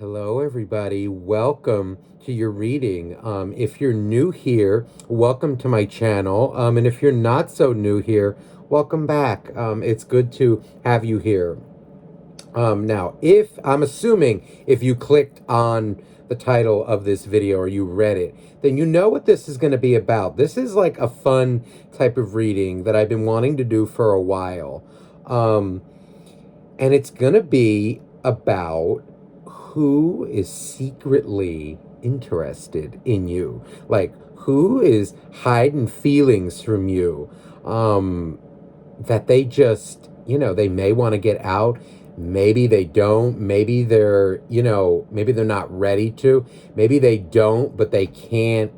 Hello, everybody. Welcome to your reading. If you're new here, welcome to my channel. And if you're not so new here, welcome back. It's good to have you here. Now, if I'm assuming if you clicked on the title of this video or you read it, then you know what this is going to be about. This is like a fun type of reading that I've been wanting to do for a while. And it's going to be about who is secretly interested in you. Like, who is hiding feelings from you that they just, they may want to get out. Maybe they don't. Maybe they're, maybe they're not ready to. Maybe they don't, but they can't.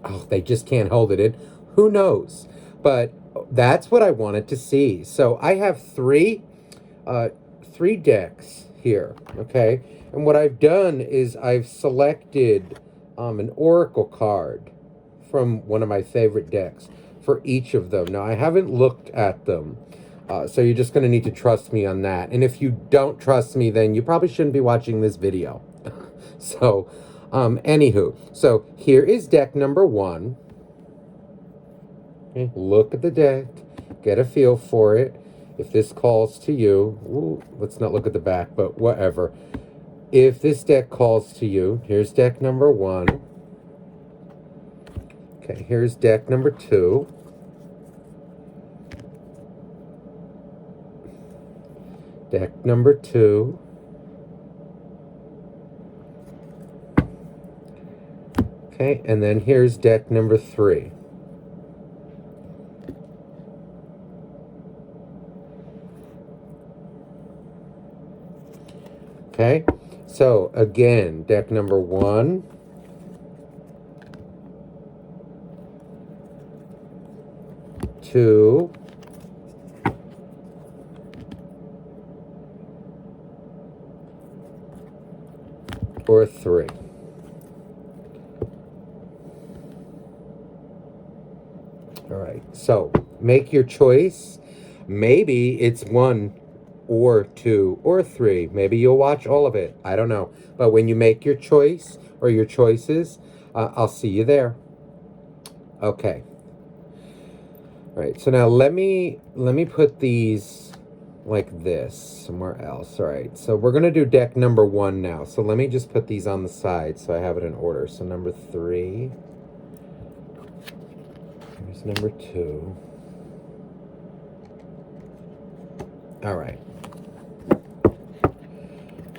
Oh, they just can't hold it in. Who knows? But that's what I wanted to see. So I have three decks here, okay? And what I've done is I've selected an oracle card from one of my favorite decks for each of them. Now, I haven't looked at them, so you're just going to need to trust me on that. And if you don't trust me, then you probably shouldn't be watching this video. So, anywho, so here is deck number one. Okay, look at the deck, get a feel for it. If this calls to you, let's not look at the back, but whatever. If this deck calls to you, here's deck number one. Okay, here's deck number two. Deck number two. Okay, and then here's deck number three. Okay, so again, deck number one, two, or three. All right, so make your choice. Maybe it's one or two or three. Maybe you'll watch all of it. I don't know. But when you make your choice or your choices, I'll see you there. Okay. All right. So now let me put these like this somewhere else. All right. So we're going to do deck number one now. So let me just put these on the side so I have it in order. So number three. Here's number two. All right.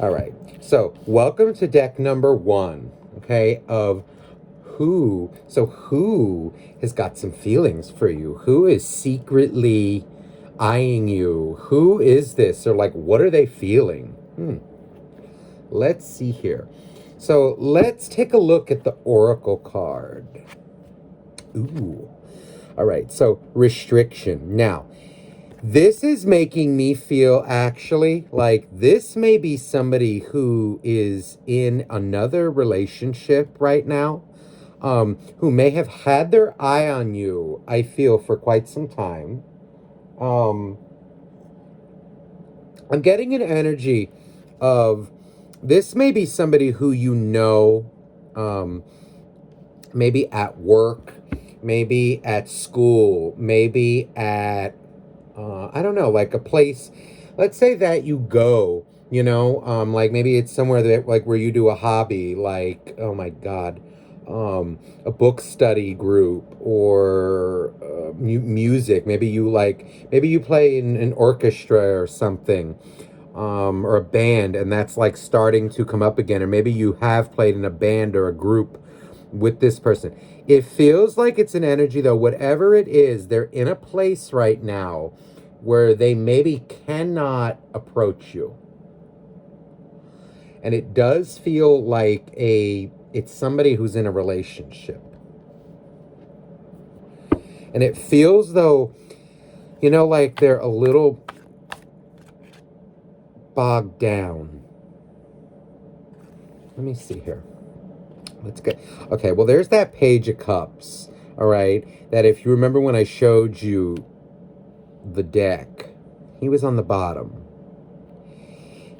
All right, so welcome to deck number one, okay, of who has got some feelings for you? Who is secretly eyeing you? Who is this? Or like, what are they feeling? Let's see here. So let's take a look at the oracle card. Ooh, all right, so restriction. Now, this is making me feel actually like this may be somebody who is in another relationship right now, who may have had their eye on you, I feel, for quite some time. I'm getting an energy of this may be somebody who maybe at work, maybe at school, maybe at I don't know, like a place, let's say that you go, like maybe it's somewhere that like where you do a hobby, like, oh my God, a book study group or music. Maybe you play in an orchestra or something, or a band, and that's like starting to come up again. Or maybe you have played in a band or a group with this person. It feels like it's an energy, though, whatever it is, they're in a place right now where they maybe cannot approach you. And it does feel like it's somebody who's in a relationship. And it feels though, like they're a little bogged down. Let me see here. Let's get, okay, well, there's that Page of Cups, all right, that if you remember when I showed you the deck, he was on the bottom.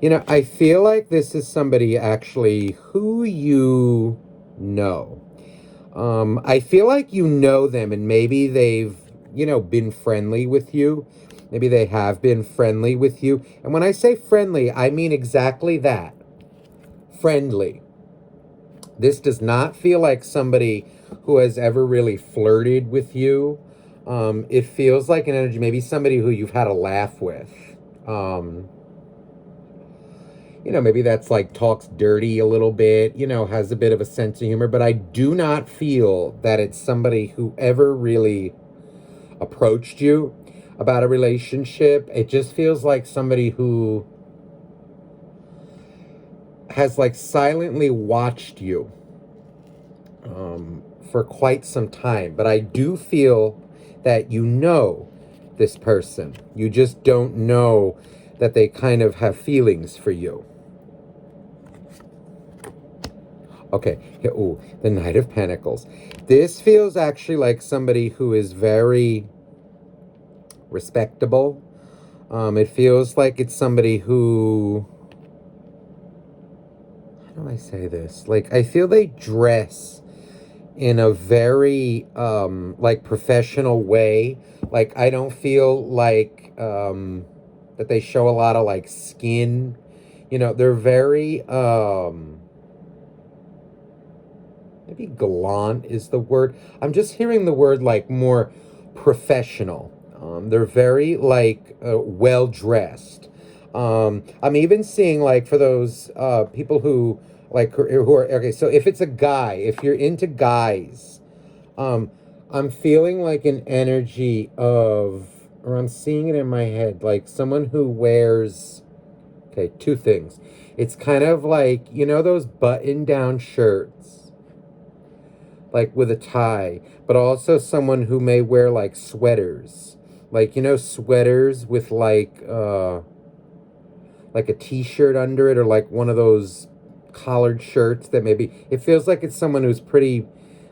I feel like this is somebody actually who you know. I feel like you know them and maybe they've, been friendly with you. Maybe they have been friendly with you. And when I say friendly, I mean exactly that. Friendly. This does not feel like somebody who has ever really flirted with you. It feels like an energy, maybe somebody who you've had a laugh with. Um, maybe that's like talks dirty a little bit, has a bit of a sense of humor, but I do not feel that it's somebody who ever really approached you about a relationship. It just feels like somebody who has like silently watched you for quite some time. But I do feel that you know this person. You just don't know that they kind of have feelings for you. Okay. Ooh, the Knight of Pentacles. This feels actually like somebody who is very respectable. It feels like it's somebody who, how do I say this? Like, I feel they dress in a very like professional way. Like, I don't feel like that they show a lot of like skin. They're very maybe gallant is the word. I'm just hearing the word like more professional. They're very like well dressed. I'm even seeing like for those people who like who are okay. So if it's a guy, if you're into guys, um, I'm feeling like an energy of, or I'm seeing it in my head, like someone who wears. Okay, two things. It's kind of like those button down shirts like with a tie, but also someone who may wear like sweaters. Like, sweaters with like a t-shirt under it or like one of those collared shirts that maybe it feels like it's someone who's pretty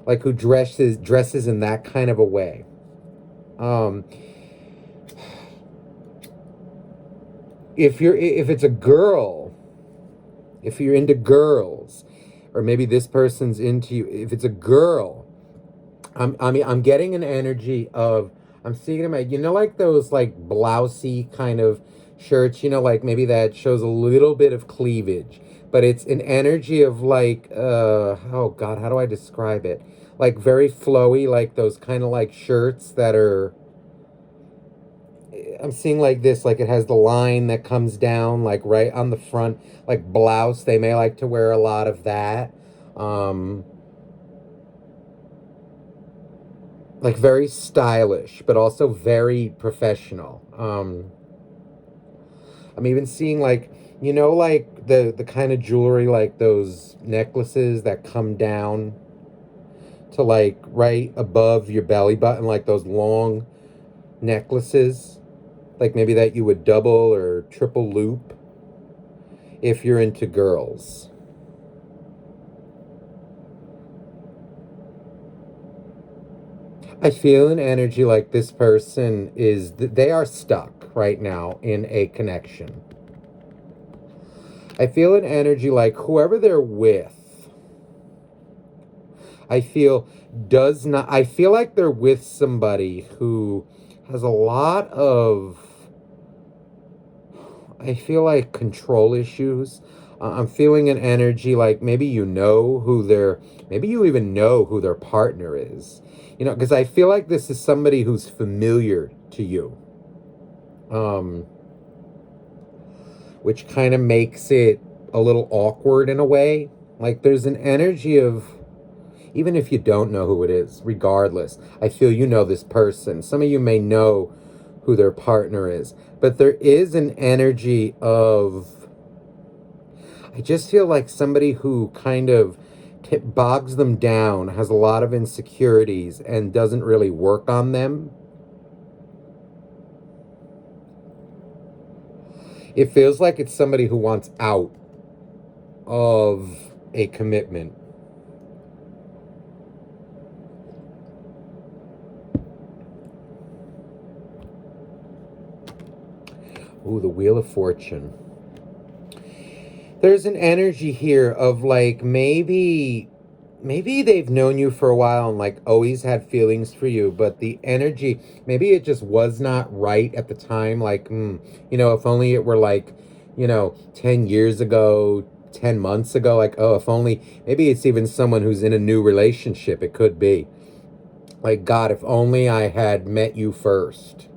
like who dresses in that kind of a way. Um if it's a girl, if you're into girls, or maybe this person's into you, if it's a girl, I'm getting an energy of, I'm seeing them at, like those like blousey kind of shirts, like maybe that shows a little bit of cleavage, but it's an energy of like, oh God, how do I describe it? Like very flowy, like those kind of like shirts that are, I'm seeing like this, like it has the line that comes down like right on the front, like blouse. They may like to wear a lot of that. Um, like very stylish, but also very professional. I'm even seeing like, like the kind of jewelry, like those necklaces that come down to like right above your belly button, like those long necklaces, like maybe that you would double or triple loop if you're into girls. I feel an energy like this person is, they are stuck right now in a connection. I feel an energy like whoever they're with, I feel does not, I feel like they're with somebody who has a lot of, I feel like control issues. I'm feeling an energy like maybe maybe you even know who their partner is. Because I feel like this is somebody who's familiar to you. Um, which kind of makes it a little awkward in a way. Like there's an energy of, even if you don't know who it is, regardless, I feel you know this person. Some of you may know who their partner is, but there is an energy of, I just feel like somebody who kind of bogs them down, has a lot of insecurities, and doesn't really work on them. It feels like it's somebody who wants out of a commitment. Ooh, the Wheel of Fortune. There's an energy here of like maybe they've known you for a while and like always had feelings for you, but the energy, maybe it just was not right at the time. Like, if only it were like, 10 years ago, 10 months ago, like, oh, if only, maybe it's even someone who's in a new relationship. It could be like, God, if only I had met you first,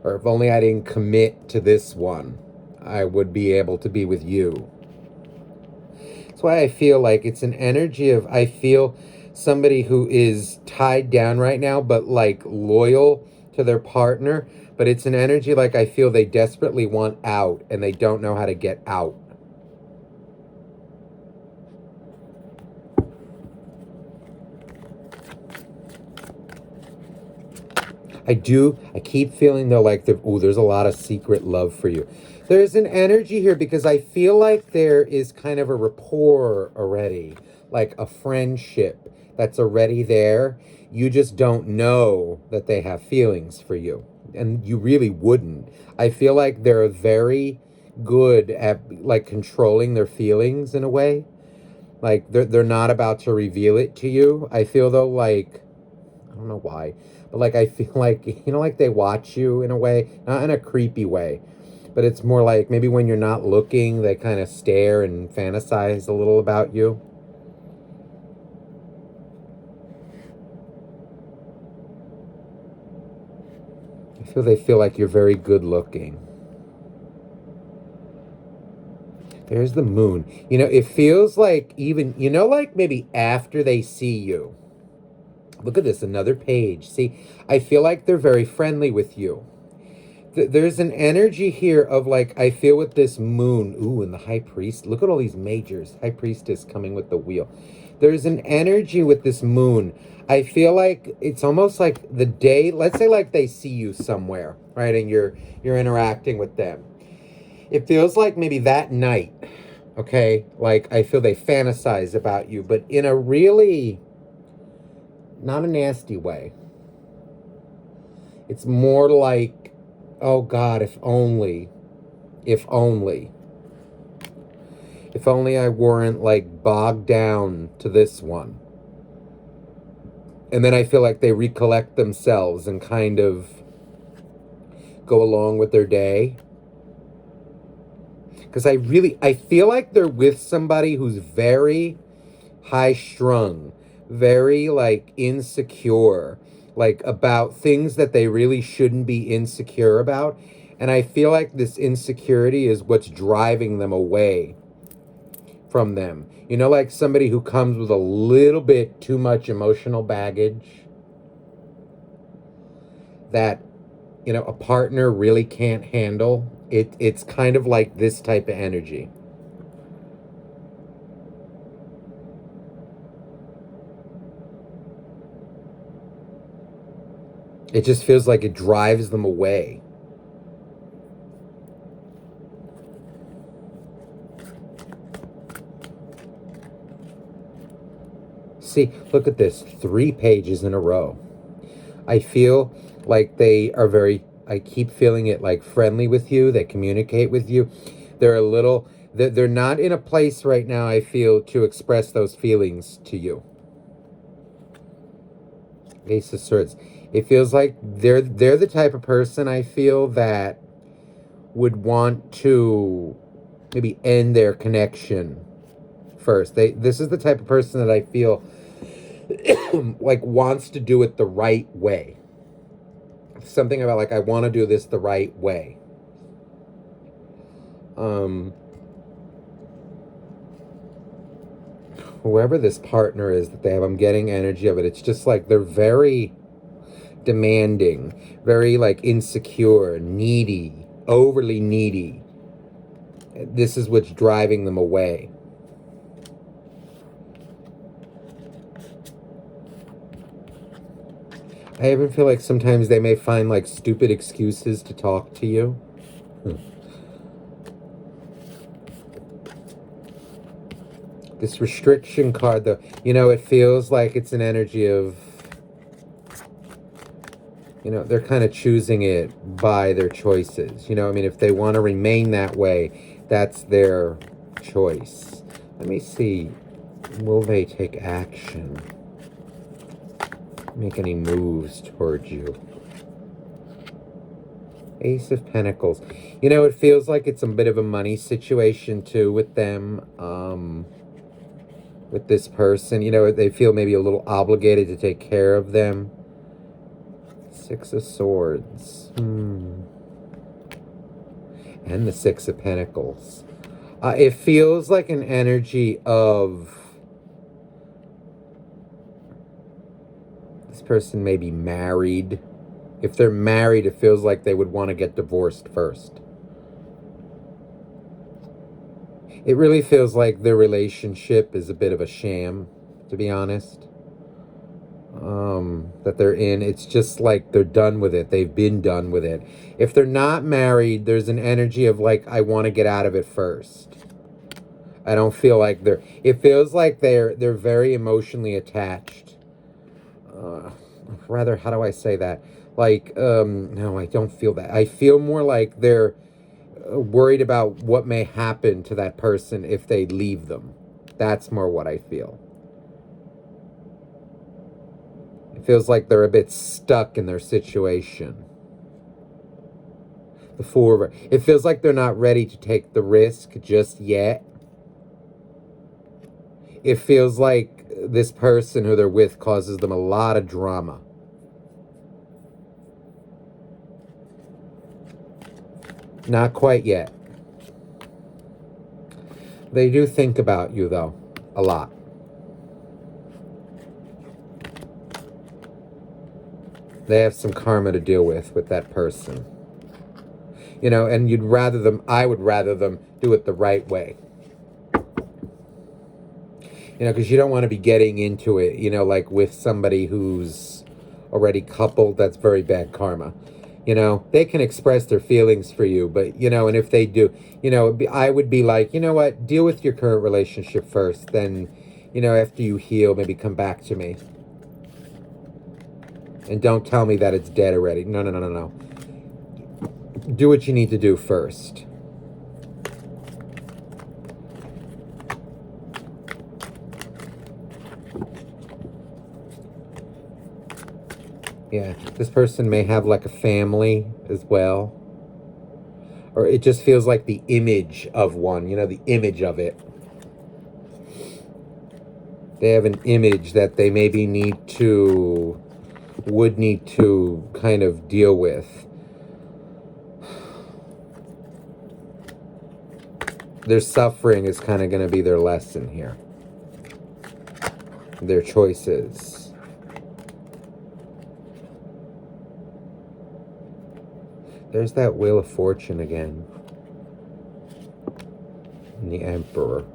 or if only I didn't commit to this one, I would be able to be with you. That's why I feel like it's an energy of, I feel somebody who is tied down right now, but like loyal to their partner. But it's an energy like I feel they desperately want out and they don't know how to get out. I keep feeling though like there's a lot of secret love for you. There's an energy here because I feel like there is kind of a rapport already, like a friendship that's already there. You just don't know that they have feelings for you, and you really wouldn't. I feel like they're very good at like controlling their feelings in a way. Like they're not about to reveal it to you. I feel though like I don't know why, but like I feel like like they watch you in a way, not in a creepy way, but it's more like maybe when you're not looking, they kind of stare and fantasize a little about you. I feel they feel like you're very good looking. There's the moon. It feels like even, like maybe after they see you. Look at this, another page. See, I feel like they're very friendly with you. There's an energy here of like, I feel with this moon. Ooh, and the high priest. Look at all these majors. High priestess coming with the wheel. There's an energy with this moon. I feel like it's almost like the day, let's say like they see you somewhere, right? And you're interacting with them. It feels like maybe that night, okay? Like I feel they fantasize about you, but in a really not a nasty way. It's more like, oh God, if only, if only I weren't like bogged down to this one. And then I feel like they recollect themselves and kind of go along with their day. Because I feel like they're with somebody who's very high strung, very like insecure, like about things that they really shouldn't be insecure about. And I feel like this insecurity is what's driving them away from them. Like somebody who comes with a little bit too much emotional baggage that, a partner really can't handle. It's kind of like this type of energy. It just feels like it drives them away. See, look at this. 3 pages in a row. I feel like they are I keep feeling it like friendly with you. They communicate with you. They're not in a place right now, I feel, to express those feelings to you. Ace of Swords. It feels like they're the type of person I feel that would want to maybe end their connection first. This is the type of person that I feel like wants to do it the right way. Something about like I want to do this the right way. Whoever this partner is that they have, I'm getting energy of it. It's just like they're very demanding, very like insecure, needy, overly needy. This is what's driving them away. I even feel like sometimes they may find like stupid excuses to talk to you. This restriction card, though, it feels like it's an energy of, they're kind of choosing it by their choices. I mean, if they want to remain that way, That's their choice. Let me see. Will they take action? Make any moves towards you? Ace of Pentacles. You know, it feels like it's a bit of a money situation too with them. With this person, you know, they feel maybe a little obligated to take care of them. Six of Swords. And the Six of Pentacles. It feels like an energy of this person may be married. If they're married, it feels like they would want to get divorced first. It really feels like their relationship is a bit of a sham, to be honest. That they're in. It's just like they're done with it. They've been done with it. If they're not married, there's an energy of like, I want to get out of it first. I don't feel like they're... It feels like they're very emotionally attached. Rather, how do I say that? Like, no, I don't feel that. I feel more like they're worried about what may happen to that person if they leave them. That's more what I feel. It feels like they're a bit stuck in their situation. The Four. It feels like they're not ready to take the risk just yet. It feels like this person who they're with causes them a lot of drama. Not quite yet. They do think about you, though, a lot. They have some karma to deal with that person. You know, and I would rather them do it the right way. You know, because you don't want to be getting into it, you know, like with somebody who's already coupled. That's very bad karma. You know, they can express their feelings for you, but, you know, and if they do, you know, I would be like, you know what, deal with your current relationship first. Then, you know, after you heal, maybe come back to me. And don't tell me that it's dead already. No, no, no, no, no. Do what you need to do first. Yeah, this person may have like a family as well. Or it just feels like the image of one, you know, the image of it. They have an image that they maybe would need to kind of deal with. Their suffering is kind of going to be their lesson here. Their choices. There's that Wheel of Fortune again. And the Emperor.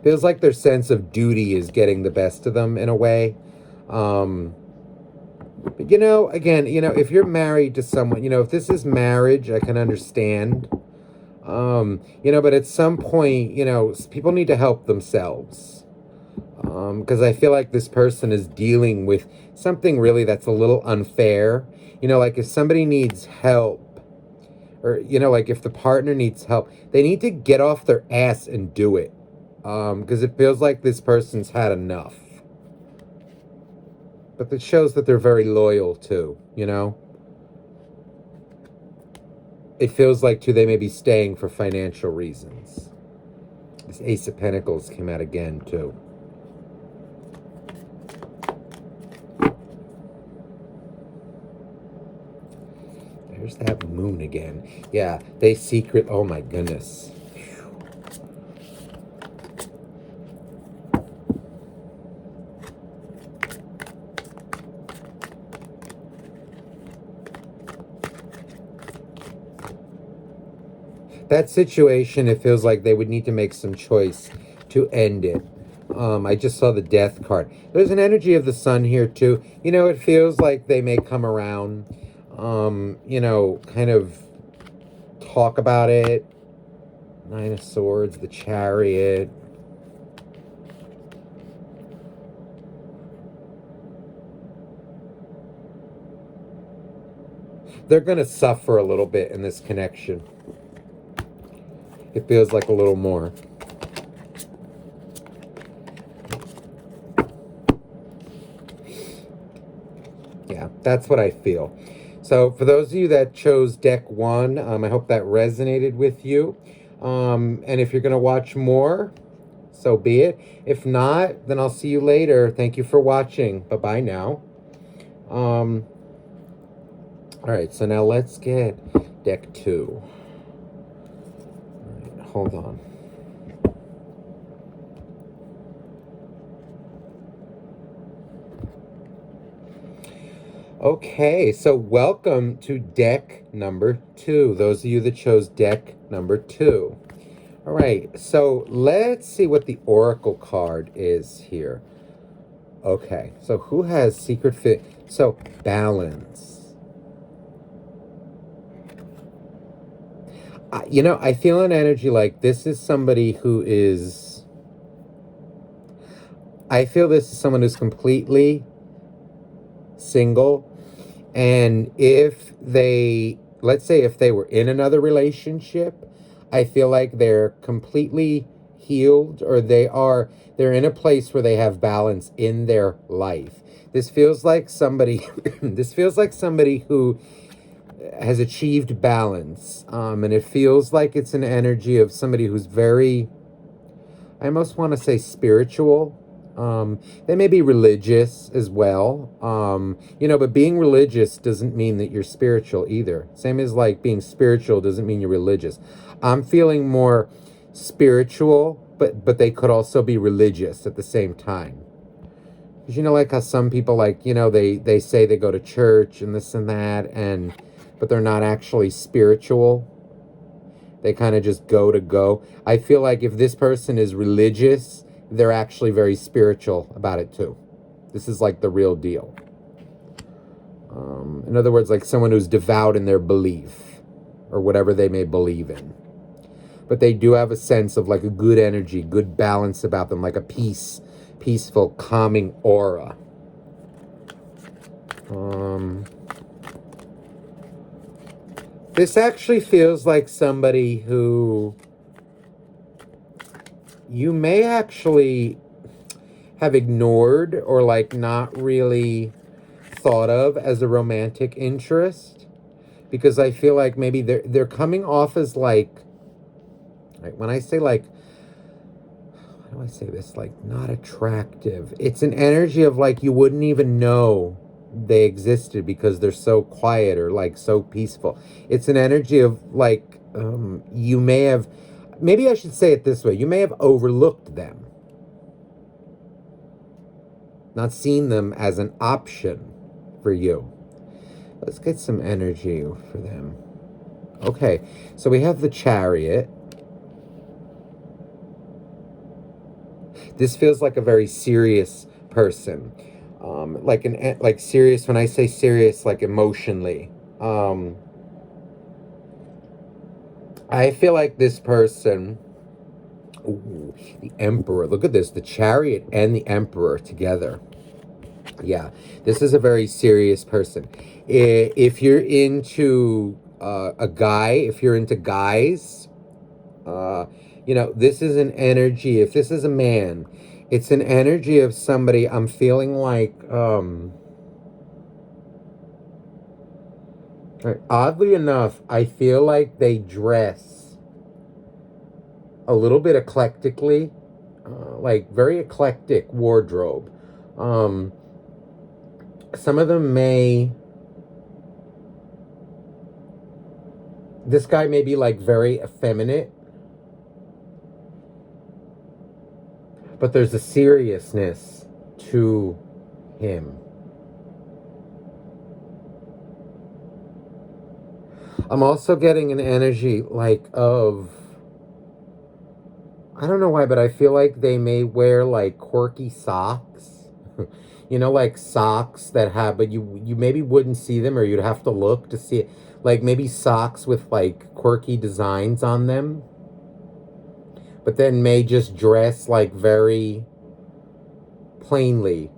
Feels like their sense of duty is getting the best of them in a way. But, you know, again, you know, if you're married to someone, you know, if this is marriage, I can understand. You know, but at some point, you know, people need to help themselves. Because I feel like this person is dealing with something really that's a little unfair. You know, like if somebody needs help, or, you know, like if the partner needs help, they need to get off their ass and do it. Because it feels like this person's had enough. But it shows that they're very loyal too, you know? It feels like, too, they may be staying for financial reasons. This Ace of Pentacles came out again, too. There's that Moon again. Yeah, they secret... Oh, my goodness. That situation, it feels like they would need to make some choice to end it. I just saw the Death card. There's an energy of the Sun here, too. You know, it feels like they may come around, you know, kind of talk about it. Nine of Swords, the Chariot. They're going to suffer a little bit in this connection. It feels like a little more. Yeah, that's what I feel. So for those of you that chose deck 1, I hope that resonated with you. And if you're going to watch more, so be it. If not, then I'll see you later. Thank you for watching. Bye-bye now. All right, so now let's get deck 2. All right, hold on. Okay, so welcome to deck number 2. Those of you that chose deck number 2. All right, so let's see what the Oracle card is here. Okay, so who has secret fit? So, balance. I feel an energy like this is somebody who is... I feel this is someone who's completely single. And if they, let's say if they were in another relationship, I feel like they're completely healed, or they're in a place where they have balance in their life. This feels like somebody this feels like somebody who has achieved balance. And it feels like it's an energy of somebody who's very, I almost want to say spiritual. They may be religious as well. But being religious doesn't mean that you're spiritual either. Same as like being spiritual doesn't mean you're religious. I'm feeling more spiritual, but they could also be religious at the same time. Because like how some people they say they go to church and this and that, but they're not actually spiritual. They kind of just go. I feel like if this person is religious, they're actually very spiritual about it too. This is like the real deal. In other words, like someone who's devout in their belief or whatever they may believe in. But they do have a sense of like a good energy, good balance about them, like a peaceful, calming aura. This actually feels like somebody who you may actually have ignored or like not really thought of as a romantic interest, because I feel like maybe they're coming off as like when I say like, how do I say this, like not attractive, it's an energy of like you wouldn't even know they existed because they're so quiet or like so peaceful. It's an energy of like you may have, maybe I should say it this way, you may have overlooked them, not seen them as an option for you. Let's get some energy for them. Okay, so we have the Chariot. This feels like a very serious person. Like serious, when I say serious, like emotionally. I feel like this person, ooh, the Emperor, look at this, the Chariot and the Emperor together. Yeah, this is a very serious person. If you're into a guy, if you're into guys, this is an energy, if this is a man, it's an energy of somebody I'm feeling like, oddly enough, I feel like they dress a little bit eclectically, like very eclectic wardrobe. Some of them this guy may be like very effeminate, but there's a seriousness to him. I'm also getting an energy like of, I don't know why, but I feel like they may wear like quirky socks. Like socks that have, but you maybe wouldn't see them, or you'd have to look to see it. Like maybe socks with like quirky designs on them, but then may just dress like very plainly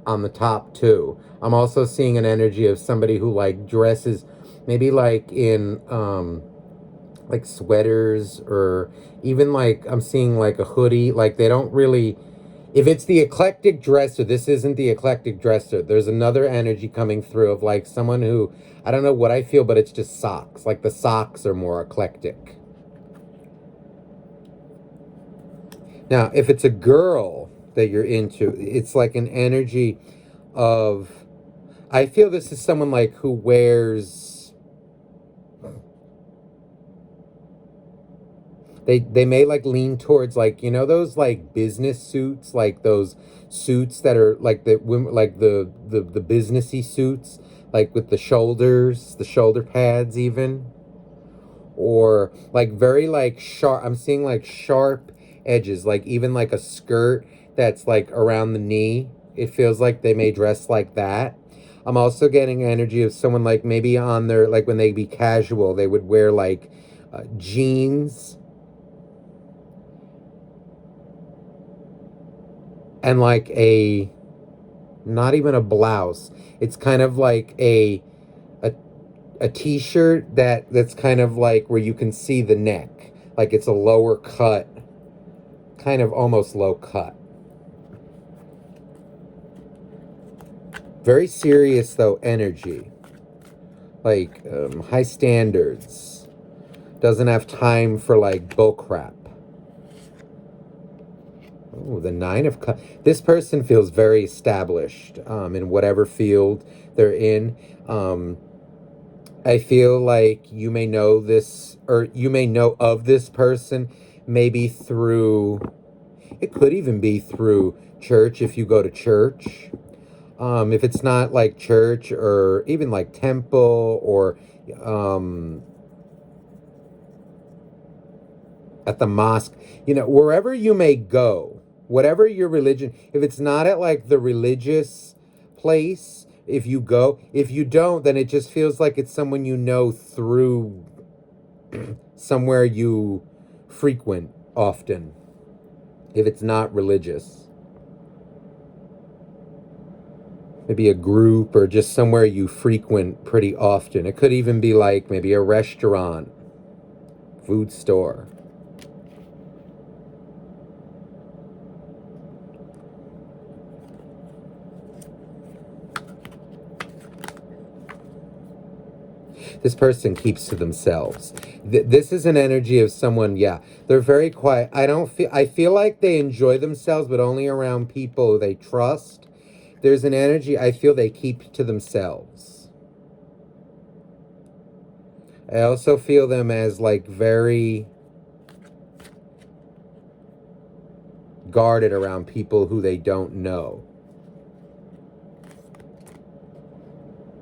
on the top too. I'm also seeing an energy of somebody who like dresses maybe like in like sweaters, or even like I'm seeing like a hoodie. Like they don't really, if it's the eclectic dresser, this isn't the eclectic dresser. There's another energy coming through of like someone who, I don't know what I feel, but it's just socks. Like the socks are more eclectic. Now, if it's a girl that you're into, it's like an energy of, I feel this is someone like who wears, they may like lean towards like, you know, those like business suits, like those suits that are like the women, like the businessy suits, like with the shoulders, the shoulder pads even, or like very like sharp, I'm seeing like sharp edges, like even like a skirt that's like around the knee. It feels like they may dress like that. I'm also getting energy of someone like maybe on their, like when they be casual, they would wear like jeans and like a, not even a blouse. It's kind of like a a t-shirt that's kind of like where you can see the neck. Like it's a lower cut, kind of almost low cut. Very serious though energy. Like high standards. Doesn't have time for like bull crap. Oh, the Nine of Cups. This person feels very established in whatever field they're in. I feel like you may know this, or you may know of this person, maybe through, it could even be through church if you go to church. If it's not like church or even like temple or um, at the mosque, you know, wherever you may go, whatever your religion, if it's not at like the religious place, if you go, if you don't, then it just feels like it's someone you know through somewhere you frequent often, if it's not religious. Maybe a group or just somewhere you frequent pretty often. It could even be like maybe a restaurant, food store. This person keeps to themselves. This is an energy of someone, yeah, they're very quiet. I feel like they enjoy themselves, but only around people they trust. There's an energy I feel they keep to themselves. I also feel them as like very guarded around people who they don't know.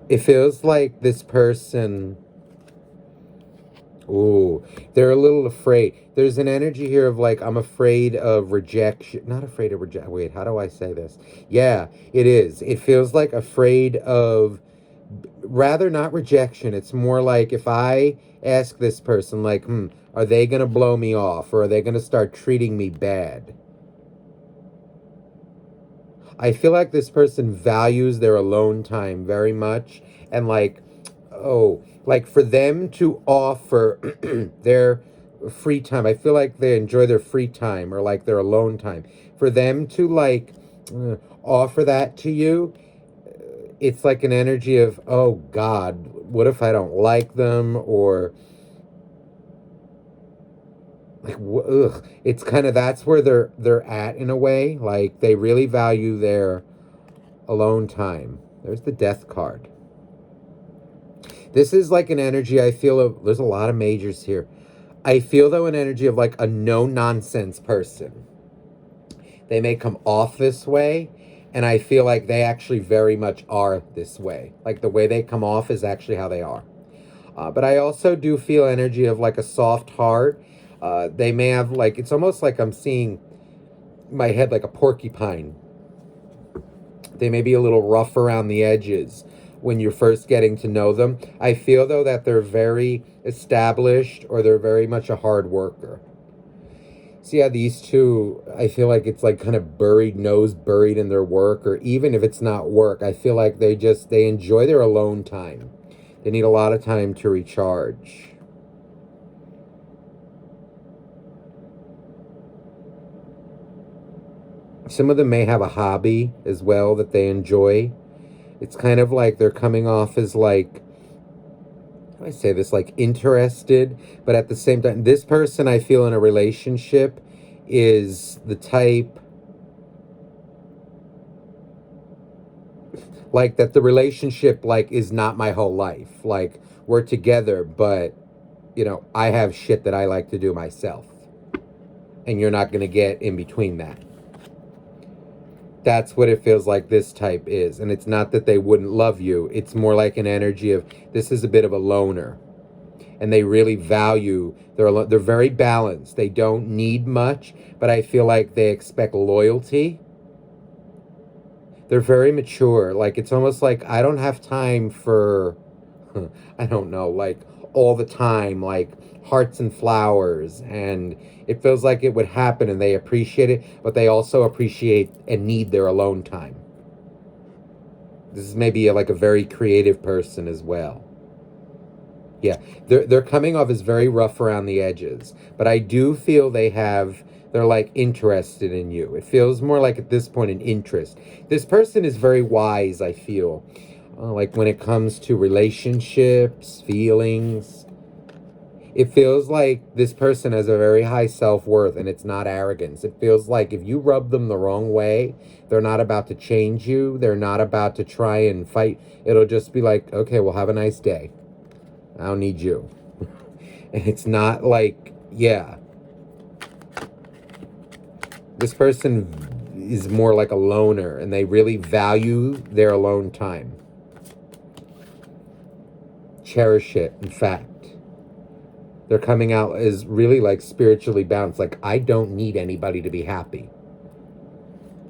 It feels like this person, ooh, they're a little afraid. There's an energy here of like, I'm afraid of rejection. Not afraid of rejection. Wait, how do I say this? Yeah, it is. It feels like afraid of, rather not rejection. It's more like if I ask this person, like, are they going to blow me off, or are they going to start treating me bad? I feel like this person values their alone time very much. And like, oh, like for them to offer their free time, I feel like they enjoy their free time or like their alone time. For them to like offer that to you, it's like an energy of, oh God, what if I don't like them? Or like, ugh. It's kind of, that's where they're at in a way. Like they really value their alone time. There's the Death card. This is like an energy I feel of, there's a lot of majors here. I feel though an energy of like a no nonsense person. They may come off this way, and I feel like they actually very much are this way. Like the way they come off is actually how they are. But I also do feel energy of like a soft heart. They may have like, it's almost like I'm seeing my head like a porcupine. They may be a little rough around the edges when you're first getting to know them. I feel though that they're very established, or they're very much a hard worker. See how these two, I feel like it's like kind of buried, nose buried in their work, or even if it's not work, I feel like they enjoy their alone time. They need a lot of time to recharge. some of them may have a hobby as well that they enjoy. It's kind of like they're coming off as like, how do I say this, like interested, but at the same time, this person I feel in a relationship is the type like that the relationship like is not my whole life. Like we're together, but I have shit that I like to do myself. And you're not going to get in between that. That's what it feels like this type is. And it's not that they wouldn't love you. It's more like an energy of this is a bit of a loner. And they really value, they're very balanced. They don't need much, but I feel like they expect loyalty. They're very mature. Like it's almost like I don't have time for, I don't know, like all the time, like hearts and flowers. And it feels like it would happen and they appreciate it, but they also appreciate and need their alone time. This is maybe like a very creative person as well. Yeah, they're coming off as very rough around the edges, but I do feel they're like interested in you. It feels more like at this point an interest. This person is very wise, I feel, like when it comes to relationships, feelings. It feels like this person has a very high self-worth and it's not arrogance. It feels like if you rub them the wrong way, they're not about to change you. They're not about to try and fight. It'll just be like, okay, well, have a nice day. I don't need you. And it's not like, yeah. This person is more like a loner and they really value their alone time. Cherish it, in fact. They're coming out as really like spiritually balanced. Like, I don't need anybody to be happy.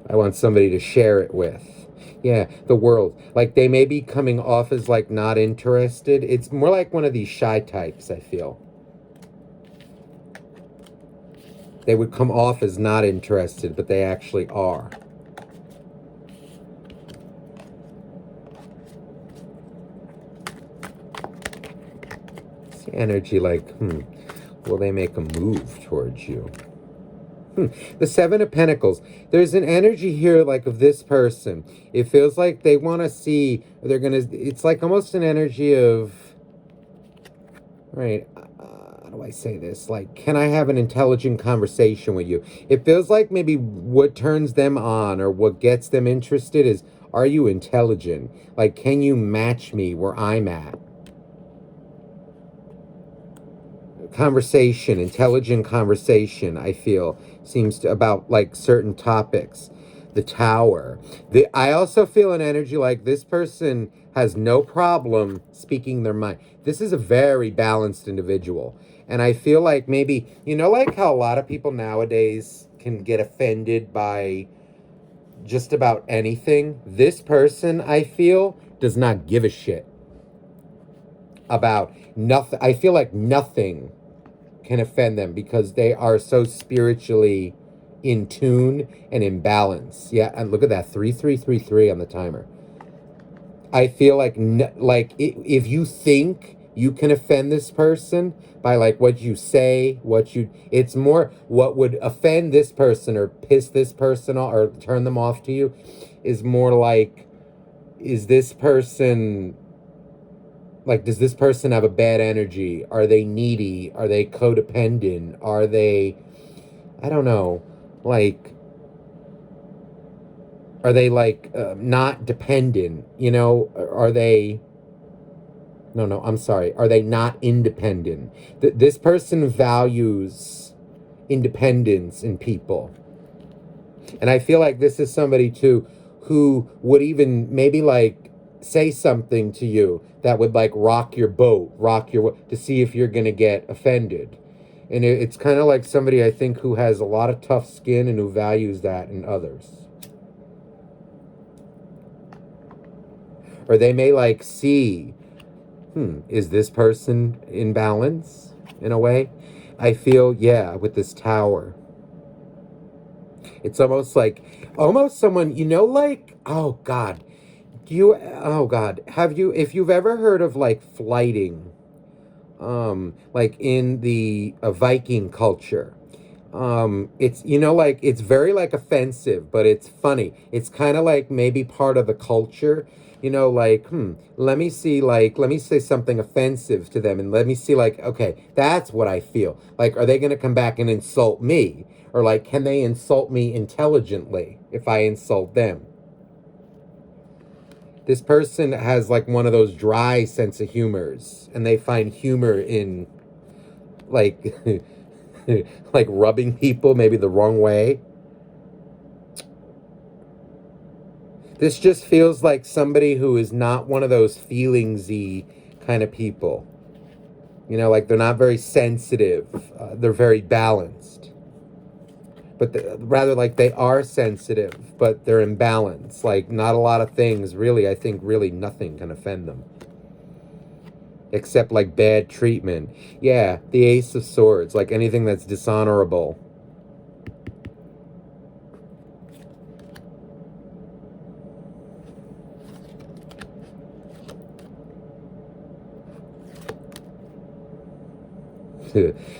I want somebody to share it with. Yeah, the world. Like, they may be coming off as like not interested. It's more like one of these shy types, I feel. They would come off as not interested, but they actually are. It's the energy like, will they make a move towards you? The Seven of Pentacles. There's an energy here like of this person. It feels like they want to see, they're going to, it's like almost an energy of, right, how do I say this? Like, can I have an intelligent conversation with you? It feels like maybe what turns them on or what gets them interested is, are you intelligent? Like, can you match me where I'm at? Conversation, intelligent conversation, I feel, seems to about like certain topics. The Tower. I also feel an energy like this person has no problem speaking their mind. This is a very balanced individual. And I feel like maybe, like how a lot of people nowadays can get offended by just about anything. This person, I feel, does not give a shit about nothing. I feel like nothing can offend them because they are so spiritually in tune and in balance. Yeah, and look at that, 3333 on the timer. I feel like if you think you can offend this person by like what you say, it's more what would offend this person or piss this person off or turn them off to you is more like, is this person, like, does this person have a bad energy? Are they needy? Are they codependent? Are they, I don't know, like, are they like not dependent? Are they, no, I'm sorry. Are they not independent? This person values independence in people. And I feel like this is somebody too who would even maybe like say something to you that would like rock your boat, to see if you're going to get offended. And it's kind of like somebody I think who has a lot of tough skin and who values that in others. Or they may like see, is this person in balance in a way? I feel, yeah, with this Tower. It's almost someone, like, oh God, if you've ever heard of like flighting, like in the Viking culture, It's, like, it's very like offensive, but it's funny. It's kind of like maybe part of the culture, like, let me say something offensive to them, and let me see, like, okay, that's what I feel like. Are they going to come back and insult me, or like, can they insult me intelligently if I insult them? This person has like one of those dry sense of humors, and they find humor in, like, like rubbing people maybe the wrong way. This just feels like somebody who is not one of those feelingsy kind of people. Like, they're not very sensitive. They're very balanced. But rather, like, they are sensitive, but they're imbalanced. Like, not a lot of things, really, I think, really nothing can offend them. Except, like, bad treatment. Yeah, the Ace of Swords. Like, anything that's dishonorable.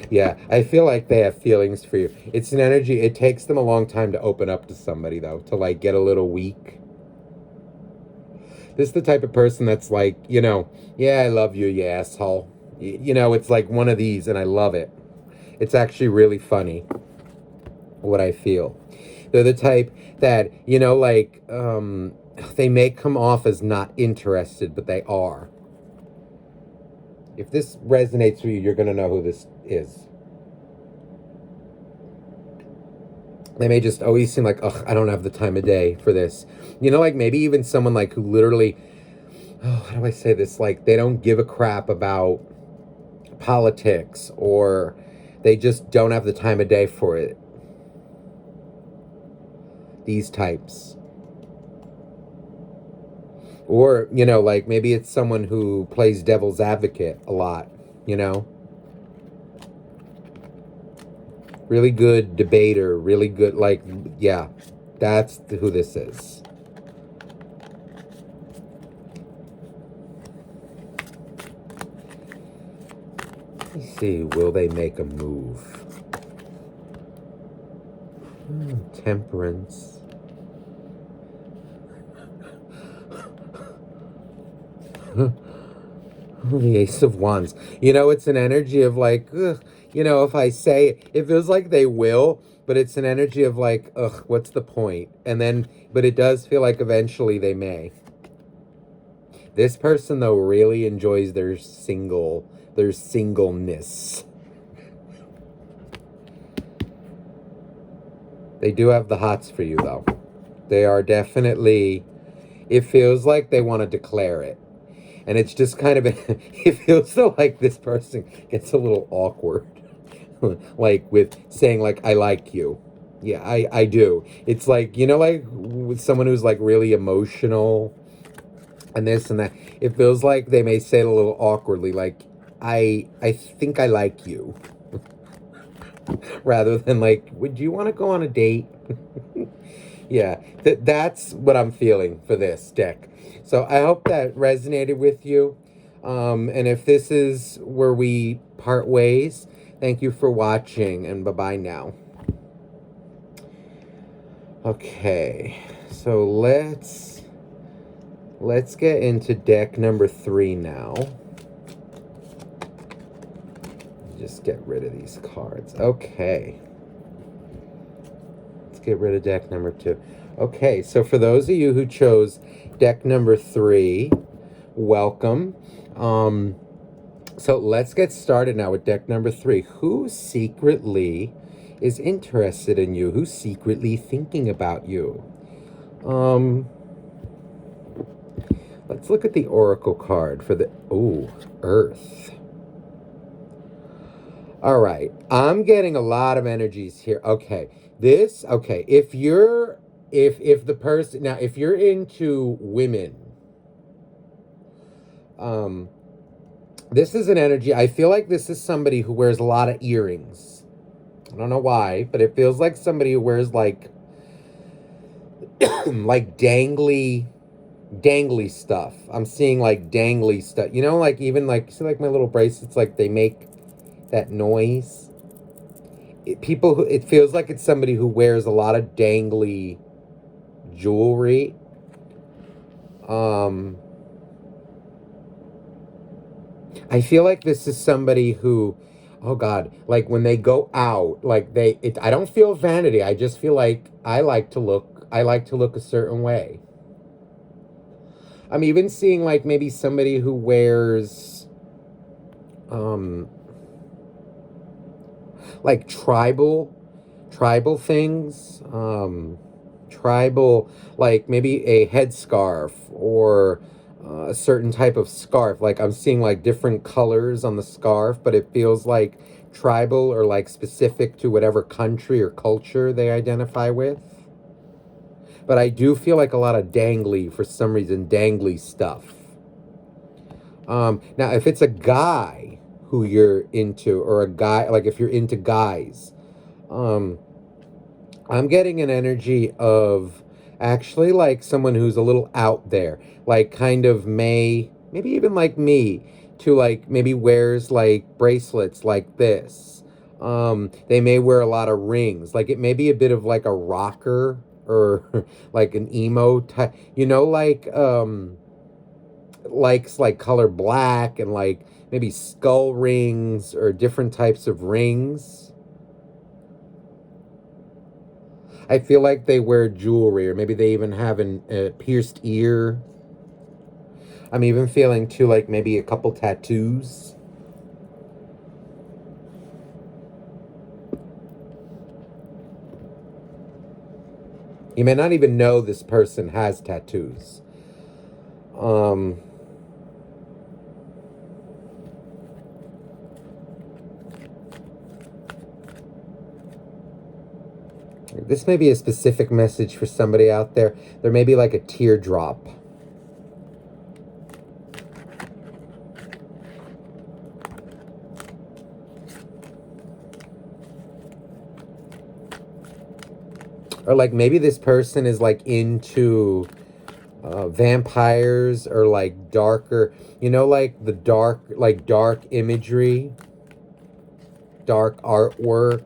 Yeah, I feel like they have feelings for you. It's an energy. It takes them a long time to open up to somebody, though, to like get a little weak. This is the type of person that's like, yeah, I love you, you asshole. It's like one of these, and I love it. It's actually really funny what I feel. They're the type that, they may come off as not interested, but they are. If this resonates with you, you're going to know who this is. They may just always seem like, ugh, I don't have the time of day for this. Like maybe even someone like who literally, oh, how do I say this? Like, they don't give a crap about politics, or they just don't have the time of day for it. These types. Or, like maybe it's someone who plays devil's advocate a lot, Really good debater, really good, like, yeah, that's who this is. Let's see, will they make a move? Temperance. The Ace of Wands. It's an energy of like, ugh, if I say it feels like they will, but it's an energy of like, ugh, what's the point? And then, but it does feel like eventually they may. This person, though, really enjoys their singleness. They do have the hots for you, though. They are definitely, it feels like they want to declare it. And it's just kind of, it feels so like this person gets a little awkward. Like with saying like, I like you. Yeah, I do. It's like, like with someone who's like really emotional and this and that. It feels like they may say it a little awkwardly, like, I think I like you. Rather than like, would you want to go on a date? Yeah, that's what I'm feeling for this deck. So I hope that resonated with you. And if this is where we part ways, thank you for watching, and bye-bye now. Okay, so let's get into deck number 3 now. Just get rid of these cards. Okay. Let's get rid of deck number 2. Okay, so for those of you who chose deck number 3, welcome. So let's get started now with deck number 3. Who secretly is interested in you? Who's secretly thinking about you? Let's look at the Oracle card for the, Earth. All right, I'm getting a lot of energies here. Okay, if the person, now, if you're into women, this is an energy, I feel like this is somebody who wears a lot of earrings. I don't know why, but it feels like somebody who wears like, like dangly stuff. I'm seeing like dangly stuff. Like even like, see like my little bracelets, like they make that noise. people who, it feels like it's somebody who wears a lot of dangly jewelry. Um, I feel like this is somebody who, oh God, like when they go out, like I don't feel vanity. I just feel like I like to look a certain way. I'm even seeing like maybe somebody who wears, um, like tribal things, tribal, like maybe a headscarf or a certain type of scarf. Like I'm seeing like different colors on the scarf, but it feels like tribal or like specific to whatever country or culture they identify with. But I do feel like a lot of dangly, for some reason, dangly stuff. Now, if it's a guy who you're into, or a guy, like if you're into guys, um, I'm getting an energy of actually like someone who's a little out there, like kind of maybe even like me, to like maybe wears like bracelets like this. They may wear a lot of rings. Like it may be a bit of like a rocker or like an emo type, likes like color black and like maybe skull rings or different types of rings. I feel like they wear jewelry, or maybe they even have a pierced ear. I'm even feeling too like maybe a couple tattoos. You may not even know this person has tattoos. Um, this may be a specific message for somebody out there. There may be like a teardrop. Or like maybe this person is like into vampires or like darker, like dark imagery, dark artwork,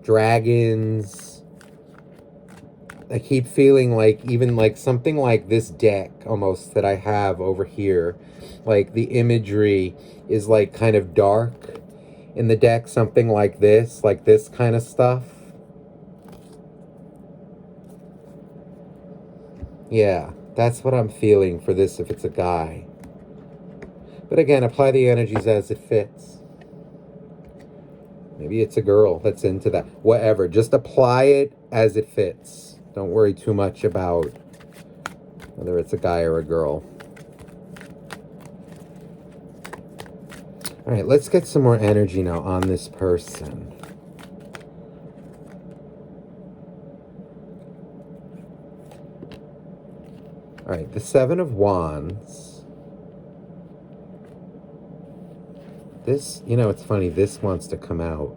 dragons. I keep feeling like even like something like this deck almost that I have over here, like the imagery is like kind of dark in the deck, something like this kind of stuff. Yeah, that's what I'm feeling for this if it's a guy. But again, apply the energies as it fits. Maybe it's a girl that's into that. Whatever. Just apply it as it fits. Don't worry too much about whether it's a guy or a girl. All right, let's get some more energy now on this person. All right, the Seven of Wands. This, it's funny, this wants to come out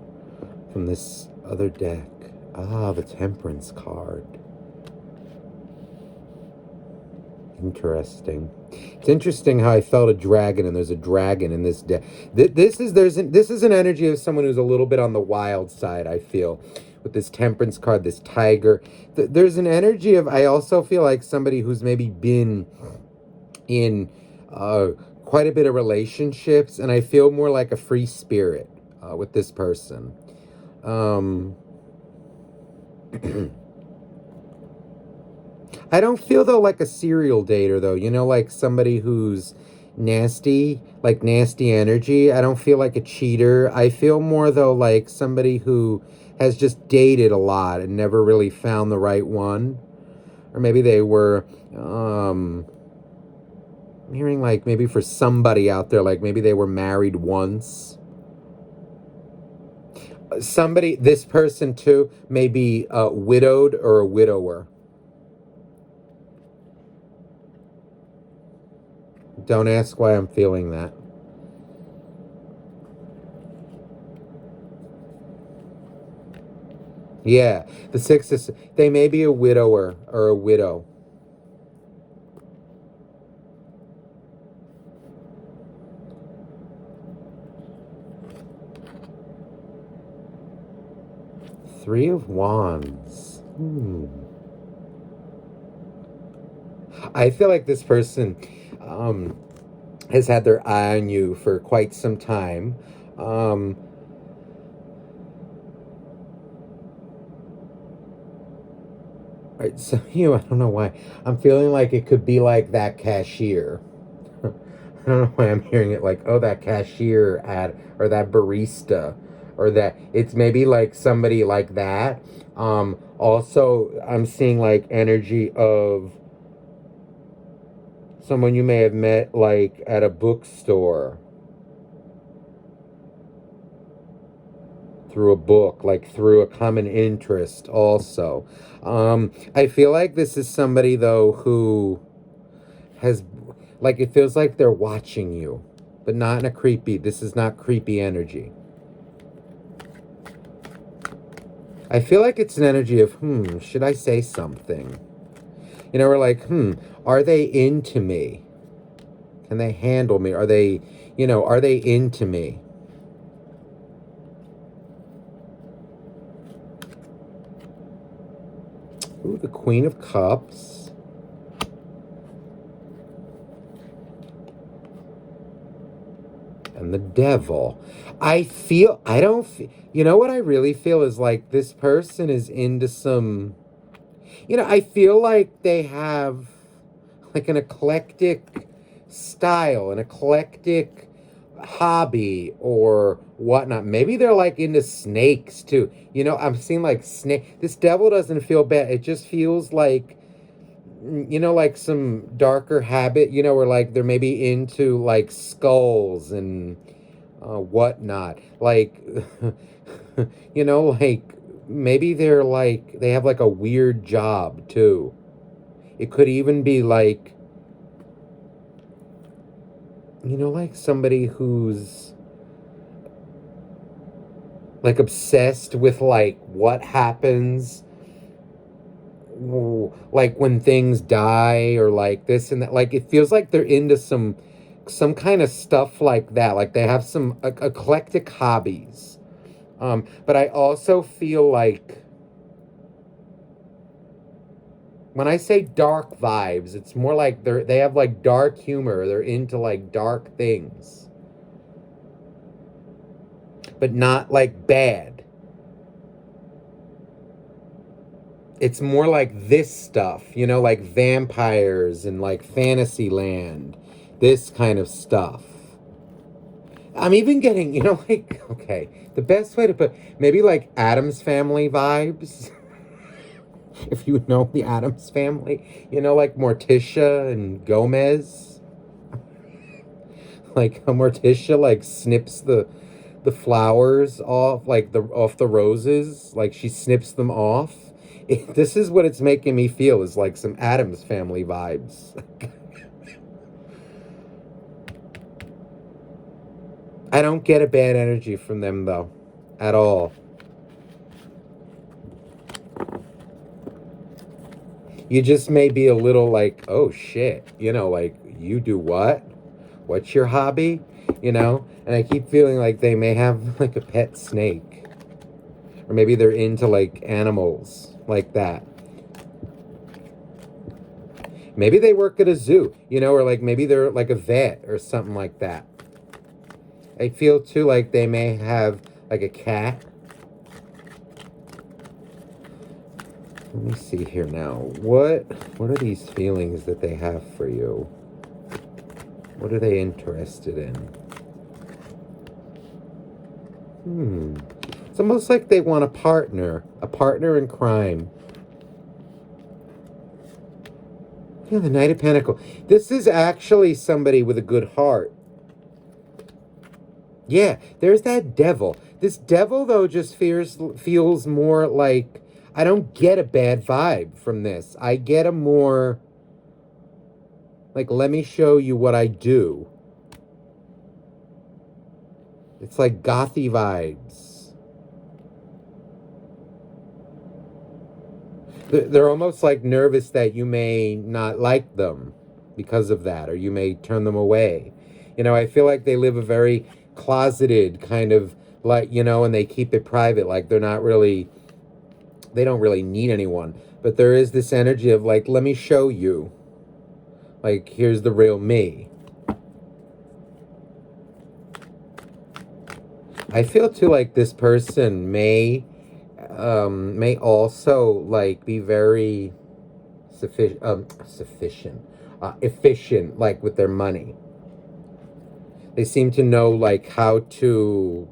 from this other deck. Ah, the Temperance card. Interesting. It's interesting how I felt a dragon, and there's a dragon in this deck. This is an energy of someone who's a little bit on the wild side. I feel with this Temperance card, this tiger. There's an energy of. I also feel like somebody who's maybe been in quite a bit of relationships, and I feel more like a free spirit with this person. I don't feel though like a serial dater though. Like somebody who's nasty, like nasty energy. I don't feel like a cheater. I feel more though like somebody who has just dated a lot and never really found the right one. Or maybe they were I'm hearing like maybe for somebody out there, like maybe they were married once. Somebody, this person too, may be widowed or a widower. Don't ask why I'm feeling that. Yeah, the six is, they may be a widower or a widow. Three of Wands. I feel like this person has had their eye on you for quite some time. Right, so I don't know why. I'm feeling like it could be like that cashier. I don't know why I'm hearing it like, oh, that cashier ad or that barista or that it's maybe like somebody like that. Also, I'm seeing like energy of someone you may have met like at a bookstore through a book, like through a common interest also. I feel like this is somebody though who has like it feels like they're watching you, but not in a creepy. This is not creepy energy. I feel like it's an energy of, should I say something? We're like, are they into me? Can they handle me? Are they into me? Ooh, the Queen of Cups. And the Devil. I don't feel, what I really feel is like this person is into some, I feel like they have like an eclectic style, an eclectic hobby or whatnot. Maybe they're like into snakes too. I'm seeing like snake. This Devil doesn't feel bad. It just feels like, like some darker habit, where like they're maybe into like skulls and whatnot. Like, like maybe they're like, they have like a weird job too. It could even be like, like somebody who's like obsessed with like what happens like when things die or like this and that. Like it feels like they're into some kind of stuff like that. Like they have some eclectic hobbies. But I also feel like when I say dark vibes, it's more like they have like dark humor. They're into like dark things. But not like bad. It's more like this stuff, like vampires and like Fantasyland, this kind of stuff. I'm even getting, like, okay, the best way to put, maybe like Addams Family vibes. If you know the Addams Family, like Morticia and Gomez. Like Morticia like snips the flowers off, like off the roses, like she snips them off. This is what it's making me feel, is like some Addams Family vibes. I don't get a bad energy from them though, at all. You just may be a little like, oh shit, like you do what? What's your hobby? And I keep feeling like they may have like a pet snake. Or maybe they're into like animals like that. Maybe they work at a zoo, or like maybe they're like a vet or something like that. I feel too like they may have like a cat. Let me see here now. What are these feelings that they have for you? What are they interested in? It's almost like they want a partner in crime. Yeah, the Knight of Pentacles. This is actually somebody with a good heart. Yeah, there's that Devil. This Devil, though, just feels more like, I don't get a bad vibe from this. I get a more, like, let me show you what I do. It's like gothy vibes. They're almost like nervous that you may not like them because of that, or you may turn them away. I feel like they live a very closeted kind of like, you know, and they keep it private, like they're not really, they don't really need anyone. But there is this energy of like, let me show you, like, here's the real me. I feel too like this person may also like be very efficient, like with their money. They seem to know like how to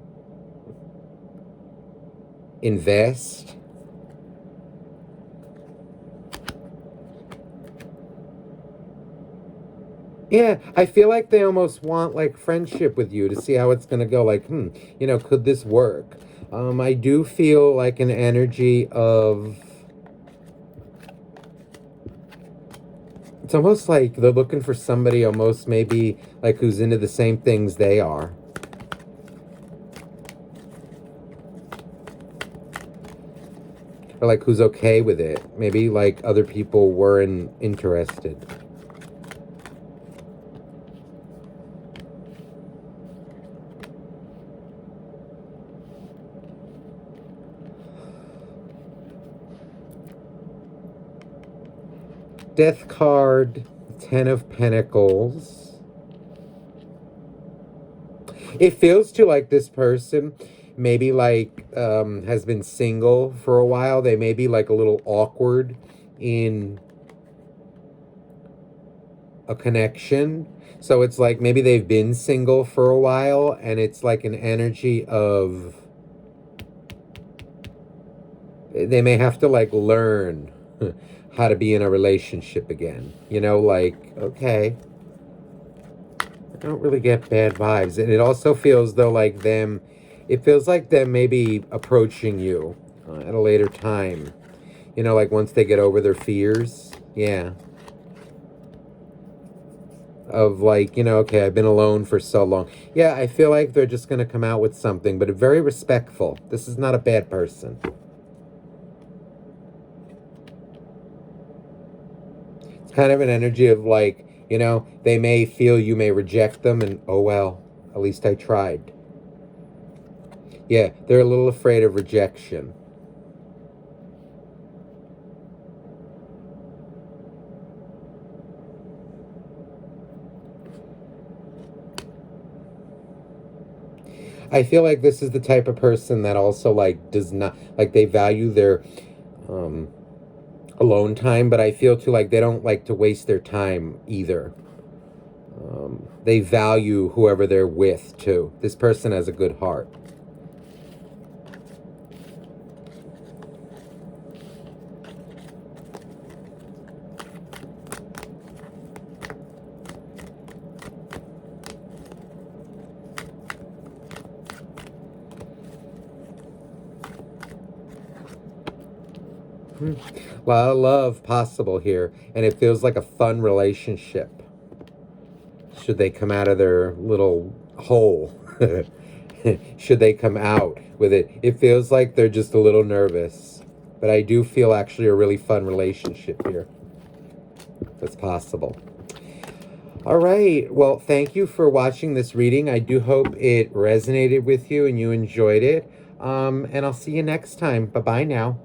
invest. Yeah, I feel like they almost want like friendship with you to see how it's gonna go. Like, you know, could this work? I do feel like an energy of, it's almost like they're looking for somebody almost maybe like who's into the same things they are. Or like who's okay with it. Maybe like other people weren't interested. Death card, Ten of Pentacles. It feels to like this person maybe like has been single for a while. They may be like a little awkward in a connection. So it's like maybe they've been single for a while and it's like an energy of they may have to like learn how to be in a relationship again. You know, like, okay, I don't really get bad vibes. And it also feels though like them, it feels like them maybe approaching you at a later time. You know, like once they get over their fears. Yeah. Of like, you know, okay, I've been alone for so long. Yeah, I feel like they're just going to come out with something, but very respectful. This is not a bad person. It's kind of an energy of like, you know, they may feel you may reject them and, oh well, at least I tried. Yeah, they're a little afraid of rejection. I feel like this is the type of person that also like does not like they value their alone time, but I feel too like they don't like to waste their time either. They value whoever they're with too. This person has a good heart. A lot of love possible here, and it feels like a fun relationship. Should they come out of their little hole? Should they come out with it? It feels like they're just a little nervous, but I do feel actually a really fun relationship here. That's possible. All right. Well, thank you for watching this reading. I do hope it resonated with you and you enjoyed it. And I'll see you next time. Bye-bye now.